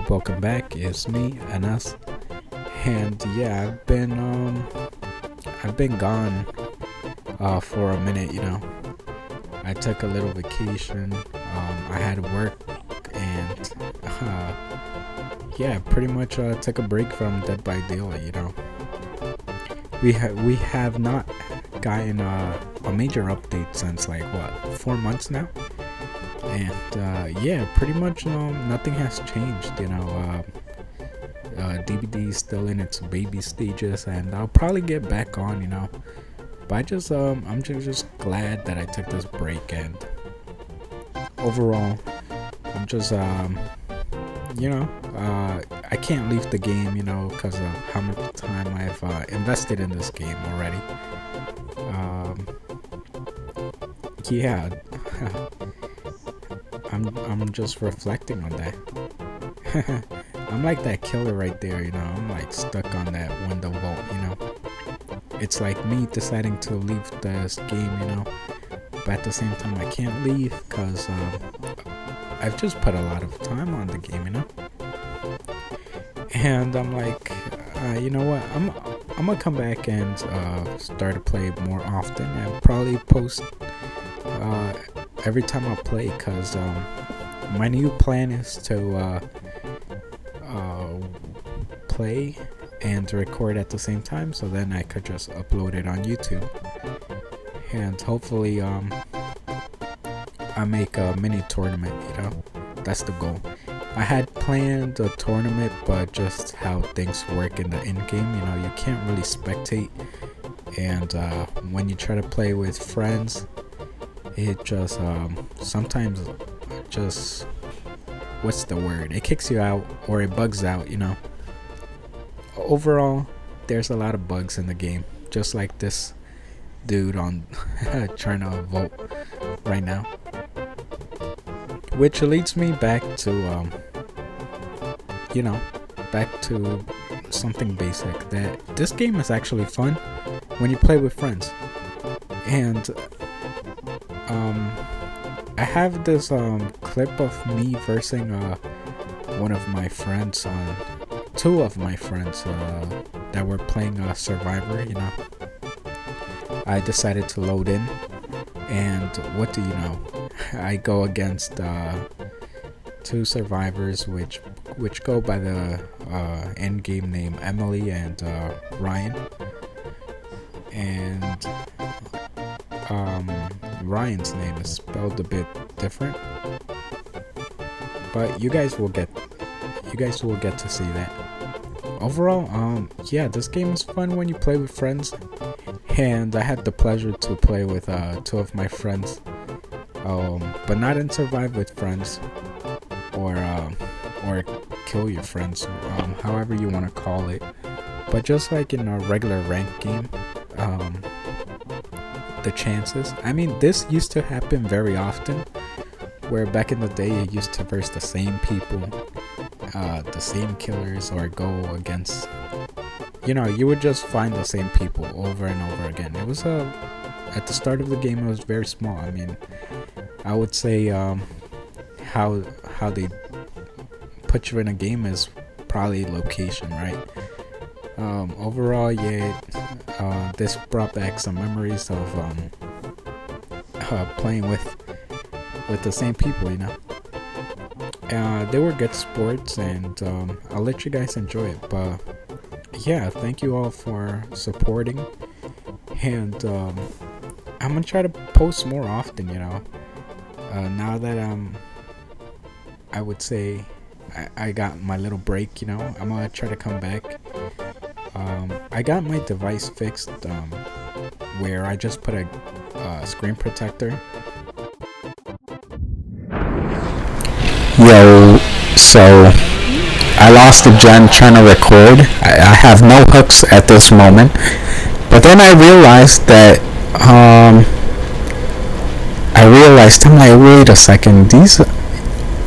Welcome back. It's me and us, and yeah, I've been gone for a minute. I took a little vacation. I had work, and yeah, pretty much took a break from Dead by Daylight. We have not gotten a major update since like what 4 months now. And yeah, pretty much nothing has changed. DVD is still in its baby stages, and I'll probably get back on. But I'm just glad that I took this break, and overall, I'm just I can't leave the game, because of how much time I've invested in this game already. Yeah. I'm just reflecting on that. I'm like that killer right there, I'm like stuck on that window vault. It's like me deciding to leave this game, but at the same time I can't leave because I've just put a lot of time on the game, and I'm like, you know what, I'm gonna come back and start to play more often and probably post every time I play, because my new plan is to play and record at the same time, so then I could just upload it on YouTube, and hopefully I make a mini tournament. That's the goal. I had planned a tournament, but just how things work in the end game, you can't really spectate, and when you try to play with friends, it just sometimes just, what's the word, it kicks you out or it bugs out. Overall, there's a lot of bugs in the game, just like this dude on trying to vote right now, which leads me back to back to something basic, that this game is actually fun when you play with friends. And I have this clip of me versing one of my friends, two of my friends that were playing Survivor. I decided to load in, and what do you know? I go against two survivors which go by the end game name Emily and Ryan. And Ryan's name is spelled a bit different, but you guys will get to see that. Overall, yeah, this game is fun when you play with friends, and I had the pleasure to play with two of my friends, but not in Survive with Friends, or Kill Your Friends, however you want to call it, but just like in a regular ranked game. The chances, I mean, this used to happen very often, where back in the day you used to verse the same people, the same killers, or go against, you would just find the same people over and over again. It was at the start of the game, it was very small. I mean, I would say how they put you in a game is probably location, right? Overall, yeah, this brought back some memories of playing with the same people. They were good sports, and I'll let you guys enjoy it. But yeah, thank you all for supporting, and I'm gonna try to post more often. Now that I would say I got my little break. I'm gonna try to come back. I got my device fixed, where I just put a screen protector. Yo, so I lost a gen trying to record. I have no hooks at this moment, but then I realized that I'm like, wait a second,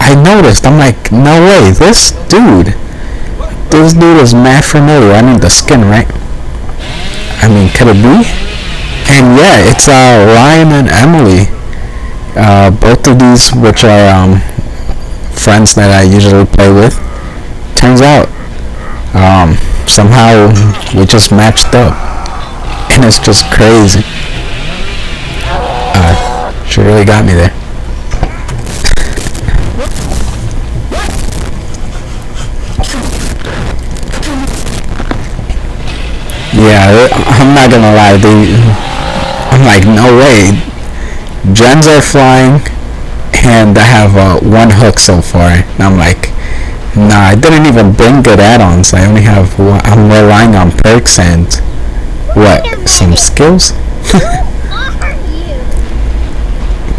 I noticed, I'm like, no way, this dude is mad familiar. I mean, the skin, right? I mean, could it be? And yeah, it's Ryan and Emily. Both of these, which are friends that I usually play with. Turns out, somehow we just matched up, and it's just crazy. She really got me there. Yeah, I'm not gonna lie, I'm like, no way. Gens are flying, and I have one hook so far. And I'm like, nah, I didn't even bring good add-ons. I only have one. I'm relying on perks and what? Some skills?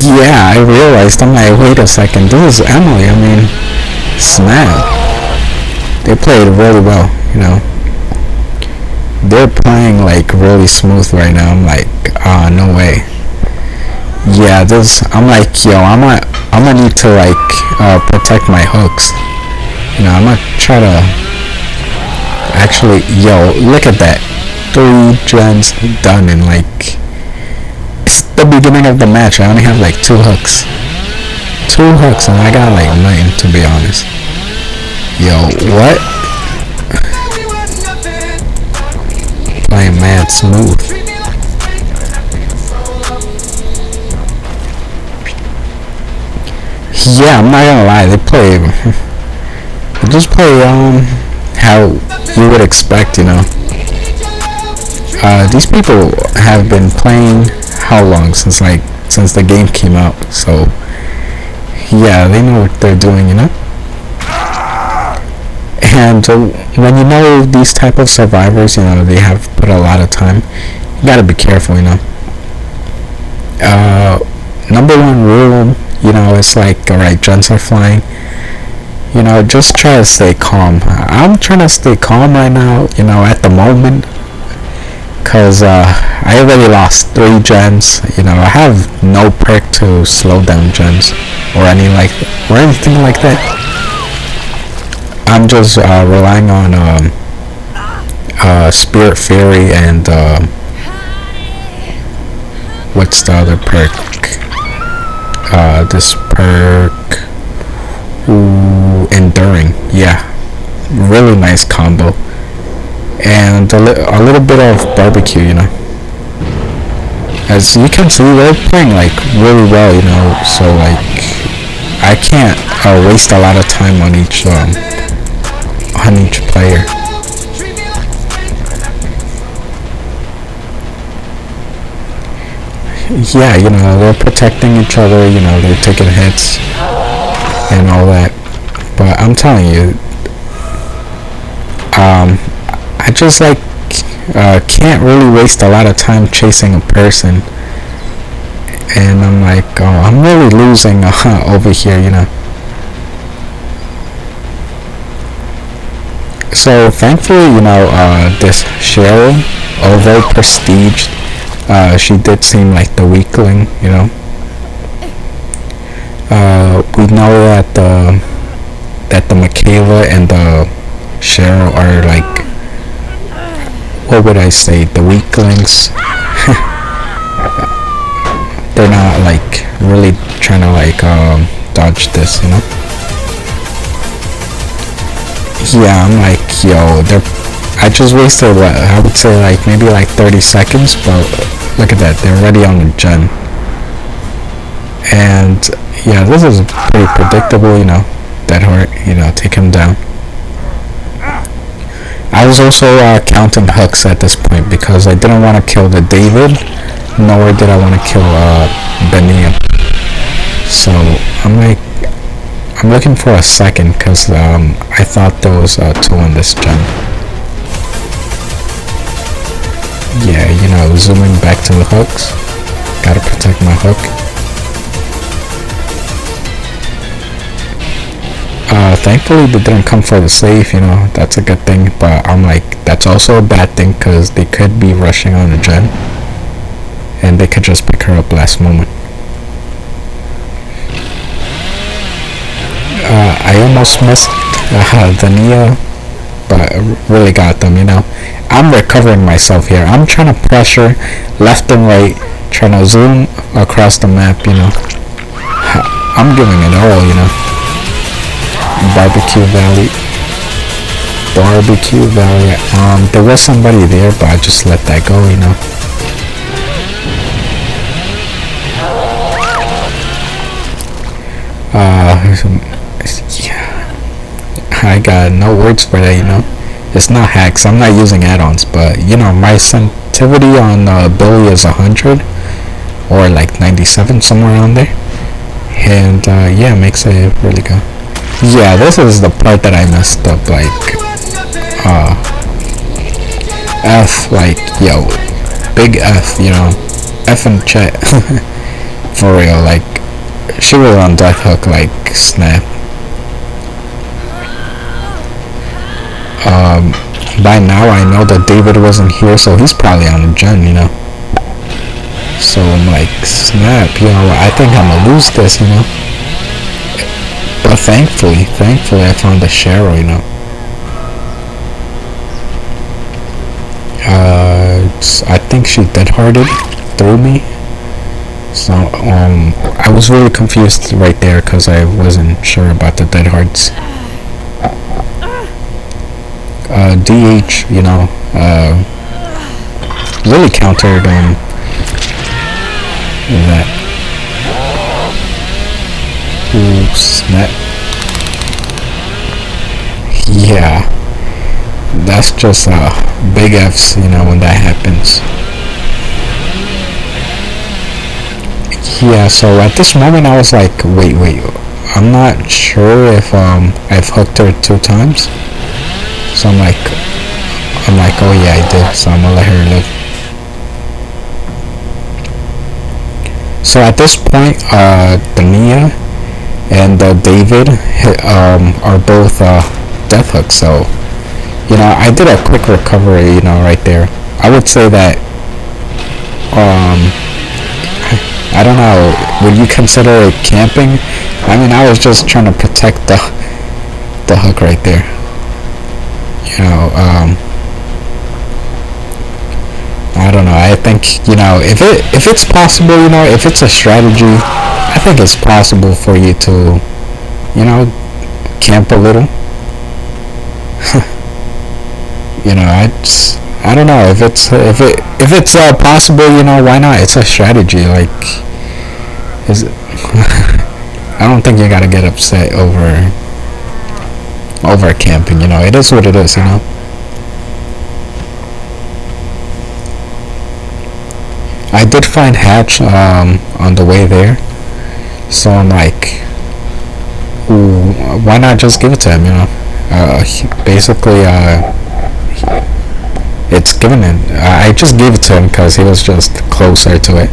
Yeah, I realized. I'm like, wait a second. This is Emily. I mean, snap. They played really well, you know. They're playing like really smooth right now. I'm like, no way. Yeah, I'm like, yo, I'm gonna need to like protect my hooks. You know, I'm gonna try to actually, yo, look at that. 3 gens done in like, it's the beginning of the match. I only have like 2 hooks. 2 hooks and I got like nothing, to be honest. Yo, what? Playing mad smooth. Yeah, I'm not gonna lie, they just play how you would expect, you know. These people have been playing how long? Since the game came out, so yeah, they know what they're doing, you know. And when you know these type of survivors, you know, they have put a lot of time, you gotta be careful, you know. Number 1 rule, you know, it's like, alright, gens are flying, you know, just try to stay calm. I'm trying to stay calm right now, you know, at the moment, cause I already lost 3 gens, you know. I have no perk to slow down gens or anything like that. I'm just relying on Spirit Fury and what's the other perk? This perk, Enduring. Yeah, really nice combo, and a little bit of barbecue, you know. As you can see, they're playing like really well, you know. So like, I can't waste a lot of time on each player. Yeah, you know, they're protecting each other, you know, they're taking hits and all that. But I'm telling you, I just like can't really waste a lot of time chasing a person. And I'm like, oh, I'm really losing over here, you know. So thankfully, you know, this Cheryl, although prestiged, she did seem like the weakling, you know. We know that the Michaela and the Cheryl are like, what would I say, the weaklings. They're not like really trying to like dodge this, you know. Yeah, I'm like, yo, I just wasted what I would say like maybe like 30 seconds, but look at that, they're already on the gen. And yeah, this is pretty predictable, you know. That hurt, you know, take him down. I was also counting hooks at this point because I didn't want to kill the David, nor did I want to kill Benia. So I'm looking for a second because I thought there was 2 on this gen. Yeah, you know, zooming back to the hooks. Gotta protect my hook. Thankfully they didn't come for the save, you know, that's a good thing, but I'm like, that's also a bad thing because they could be rushing on the gen and they could just pick her up last moment. I almost missed the Nia, but really got them, you know. I'm recovering myself here. I'm trying to pressure left and right, trying to zoom across the map, you know. I'm giving it all, you know. Barbecue Valley. Barbecue Valley. There was somebody there, but I just let that go, you know. Yeah, I got no words for that, you know. It's not hacks. I'm not using add-ons, but you know, my sensitivity on Billy is 100 or like 97, somewhere around there, and yeah, makes it really good. Yeah, this is the part that I messed up. Like, F, like, yo, big F, you know, F and chat. For real, like, she was on death hook, like, snap. By now I know that David wasn't here, so he's probably on the gen, you know. So I'm like, snap, you know, I think I'm gonna lose this, you know. But thankfully I found the Cheryl, you know. I think she dead-hearted through me. So I was really confused right there because I wasn't sure about the dead hearts. DH, you know, really countered that. Ooh, snap. Yeah, that's just big F's, you know, when that happens. Yeah, so at this moment I was like, wait, I'm not sure if I've hooked her 2 times. So I'm like, oh yeah, I did. So I'm gonna let her live. So at this point, Dania and David are both death hooks. So, you know, I did a quick recovery, you know, right there. I would say that, I don't know, would you consider it camping? I mean, I was just trying to protect the hook right there. You know, I don't know. I think, you know, if it's possible, you know, if it's a strategy, I think it's possible for you to, you know, camp a little. You know, I don't know if it's possible, you know, why not? It's a strategy. Like, is it? I don't think you gotta get upset over camping, you know. It is what it is, you know. I did find Hatch on the way there, so I'm like, ooh, why not just give it to him, you know. Basically, it's given it. I just gave it to him because he was just closer to it.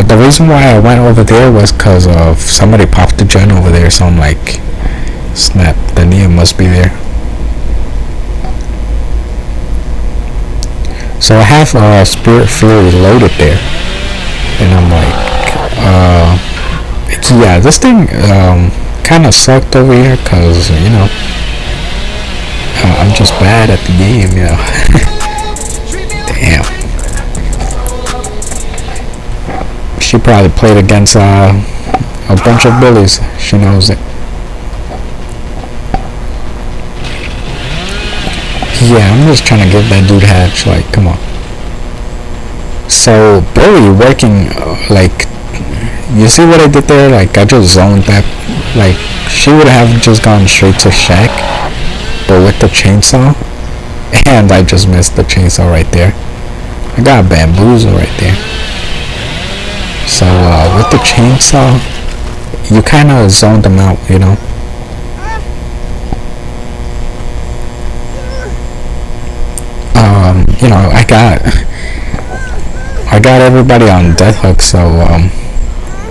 The reason why I went over there was because of somebody popped the gen over there, so I'm like, snap, the Nia must be there. So I have Spirit Fury loaded there, and I'm like, yeah, this thing kind of sucked over here because, you know, I'm just bad at the game, you know. Damn. She probably played against a bunch of bullies. She knows it. Yeah, I'm just trying to give that dude Hatch, like, come on. So, Billy working, like, you see what I did there? Like, I just zoned that. Like, she would have just gone straight to Shaq, but with the chainsaw, and I just missed the chainsaw right there. I got a bamboozle right there. So, with the chainsaw, you kind of zoned them out, you know. You know, I got everybody on death hook, so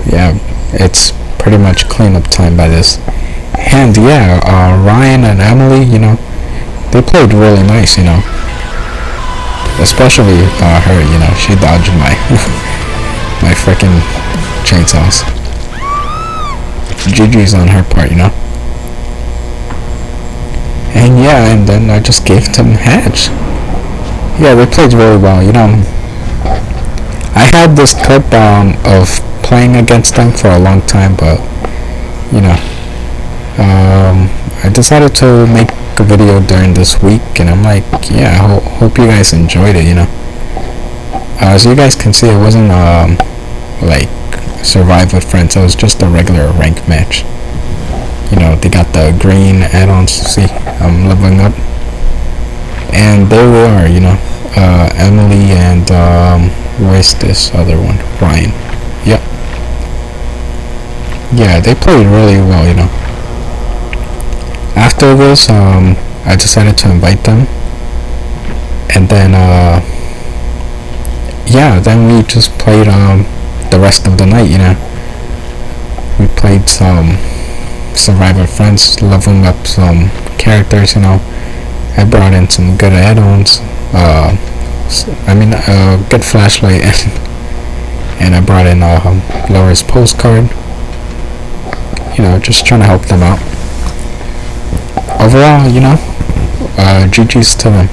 yeah, it's pretty much cleanup time by this. And yeah, Ryan and Emily, you know, they played really nice, you know. Especially her, you know, she dodged my my freaking chainsaws. GG's on her part, you know. And yeah, and then I just gave them Hatch. Yeah, they played really well, you know. I had this clip of playing against them for a long time, but, you know, decided to make a video during this week, and I'm like, yeah, hope you guys enjoyed it, you know. So you guys can see it wasn't like survive with friends. It was just a regular rank match. You know, they got the green add-ons. See, I'm leveling up, and there we are. You know, Emily and where's this other one? Ryan. Yep. Yeah, they played really well. You know. After this, I decided to invite them, and then yeah, then we just played the rest of the night. You know, we played some Survivor Friends, leveling up some characters. You know, I brought in some good add-ons. A good flashlight, and I brought in Laura's postcard. You know, just trying to help them out. Overall, you know, GG's to them.